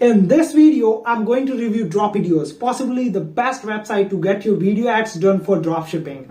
In this video, I'm going to review Dropideos, possibly the best website to get your video ads done for dropshipping.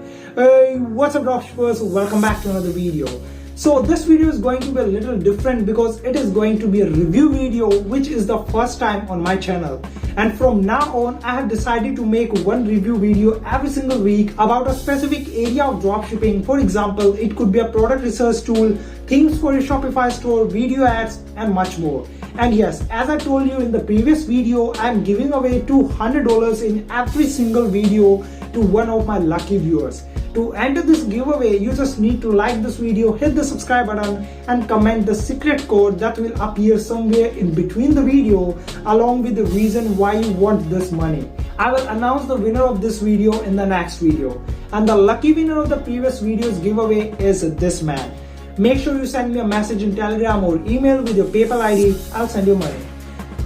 What's up dropshippers? Welcome back to another video. So this video is going to be a little different because it is going to be a review video, which is the first time on my channel. And from now on, I have decided to make one review video every single week about a specific area of dropshipping. For example, it could be a product research tool, themes for your Shopify store, video ads, and much more. And yes, as I told you in the previous video, I'm giving away $200 in every single video to one of my lucky viewers. To enter this giveaway, you just need to like this video, hit the subscribe button, and comment the secret code that will appear somewhere in between the video along with the reason why you want this money. I will announce the winner of this video in the next video. And the lucky winner of the previous video's giveaway is this man. Make sure you send me a message in Telegram or email with your PayPal ID. I'll send you money.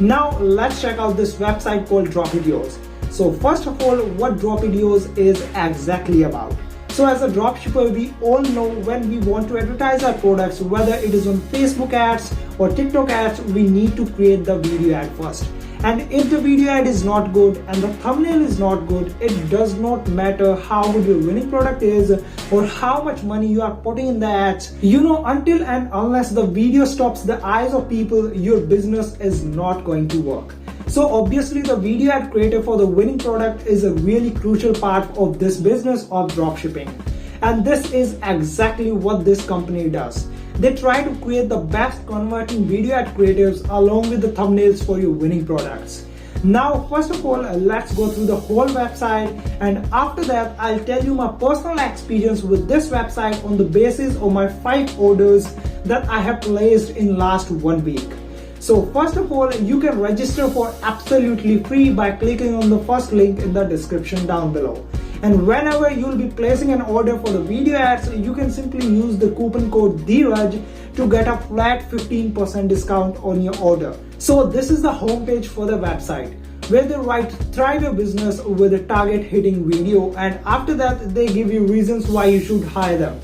Now let's check out this website called Dropideos. So first of all, what Dropideos is exactly about. So as a dropshipper, we all know when we want to advertise our products, whether it is on Facebook ads or TikTok ads, we need to create the video ad first. And if the video ad is not good and the thumbnail is not good, it does not matter how good your winning product is or how much money you are putting in the ads. Until and unless the video stops the eyes of people, your business is not going to work. So obviously the video ad creator for the winning product is a really crucial part of this business of dropshipping. And this is exactly what this company does. They try to create the best converting video ad creatives along with the thumbnails for your winning products. Now, first of all, let's go through the whole website, and after that, I'll tell you my personal experience with this website on the basis of my 5 orders that I have placed in last 1 week. So first of all, you can register for absolutely free by clicking on the first link in the description down below. And whenever you'll be placing an order for the video ads, you can simply use the coupon code DRAJ to get a flat 15% discount on your order. So this is the homepage for the website, where they write thrive your business with a target hitting video, and after that they give you reasons why you should hire them.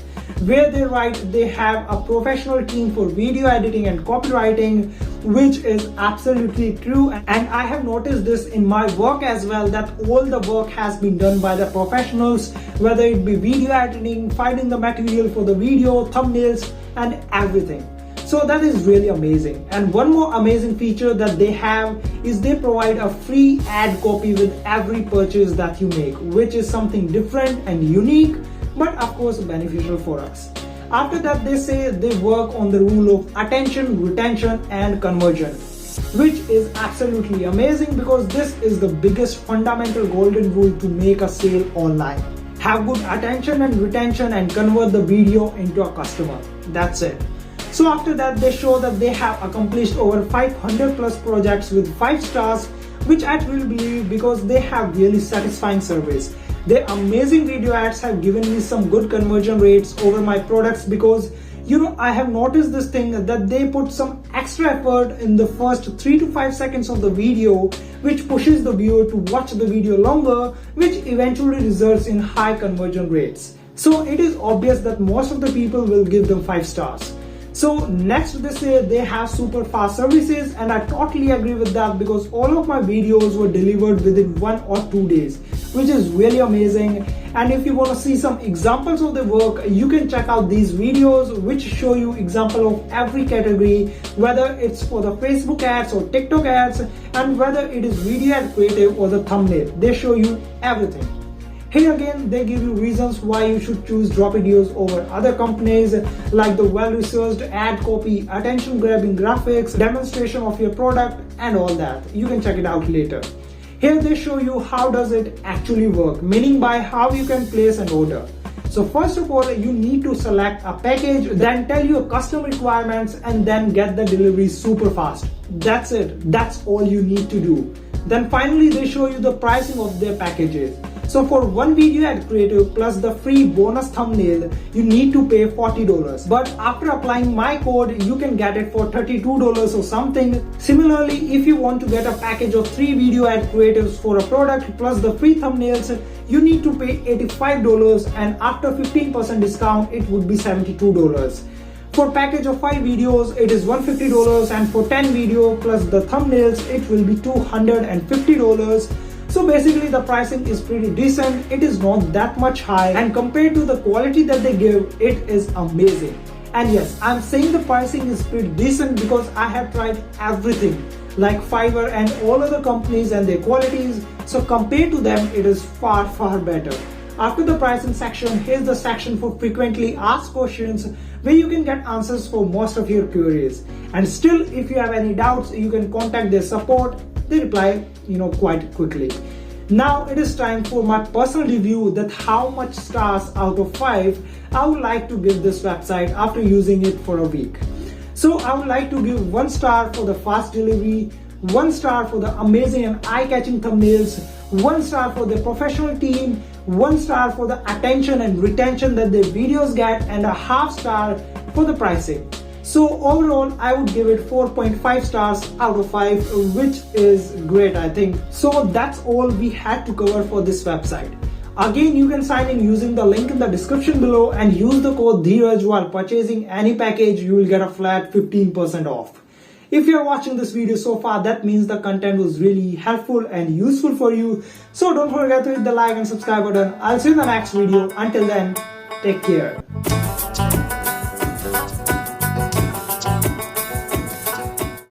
Where they write they have a professional team for video editing and copywriting, which is absolutely true, and I have noticed this in my work as well, that all the work has been done by the professionals, whether it be video editing, finding the material for the video, thumbnails, and everything. So that is really amazing. And one more amazing feature that they have is they provide a free ad copy with every purchase that you make, which is something different and unique, but of course beneficial for us. After that, they say they work on the rule of attention, retention, and conversion, which is absolutely amazing because this is the biggest fundamental golden rule to make a sale online. Have good attention and retention and convert the video into a customer. That's it. So after that, they show that they have accomplished over 500 plus projects with 5 stars, which I truly believe because they have really satisfying service. Their amazing video ads have given me some good conversion rates over my products because I have noticed this thing that they put some extra effort in the first 3 to 5 seconds of the video, which pushes the viewer to watch the video longer, which eventually results in high conversion rates. So it is obvious that most of the people will give them 5 stars. So next they say they have super fast services, and I totally agree with that because all of my videos were delivered within 1 or 2 days, which is really amazing. And if you want to see some examples of the work, you can check out these videos which show you example of every category, whether it's for the Facebook ads or TikTok ads, and whether it is video ad creative or the thumbnail. They show you everything. Here again, they give you reasons why you should choose Dropideos over other companies, like the well-researched ad copy, attention-grabbing graphics, demonstration of your product, and all that. You can check it out later. Here they show you how does it actually work, meaning by how you can place an order. So first of all, you need to select a package, then tell your custom requirements, and then get the delivery super fast. That's it. That's all you need to do. Then finally, they show you the pricing of their packages. So for one video ad creative plus the free bonus thumbnail, you need to pay $40. But after applying my code, you can get it for $32 or something. Similarly, if you want to get a package of 3 video ad creatives for a product plus the free thumbnails, you need to pay $85, and after 15% discount, it would be $72. For package of 5 videos, it is $150, and for 10 video plus the thumbnails, it will be $250. So basically the pricing is pretty decent. It is not that much high, and compared to the quality that they give, it is amazing. And yes, I'm saying the pricing is pretty decent because I have tried everything like Fiverr and all other companies and their qualities. So compared to them, it is far better. After the pricing section, here's the section for frequently asked questions where you can get answers for most of your queries. And still, if you have any doubts, you can contact their support. They reply, quite quickly. Now it is time for my personal review that how much stars out of 5 I would like to give this website after using it for a week. So I would like to give 1 star for the fast delivery, 1 star for the amazing and eye-catching thumbnails, 1 star for the professional team, 1 star for the attention and retention that their videos get, and a half star for the pricing. So overall, I would give it 4.5 stars out of 5, which is great, I think. So that's all we had to cover for this website. Again, you can sign in using the link in the description below and use the code Dheeraj while purchasing any package. You will get a flat 15% off. If you are watching this video so far, that means the content was really helpful and useful for you. So don't forget to hit the like and subscribe button. I'll see you in the next video. Until then, take care.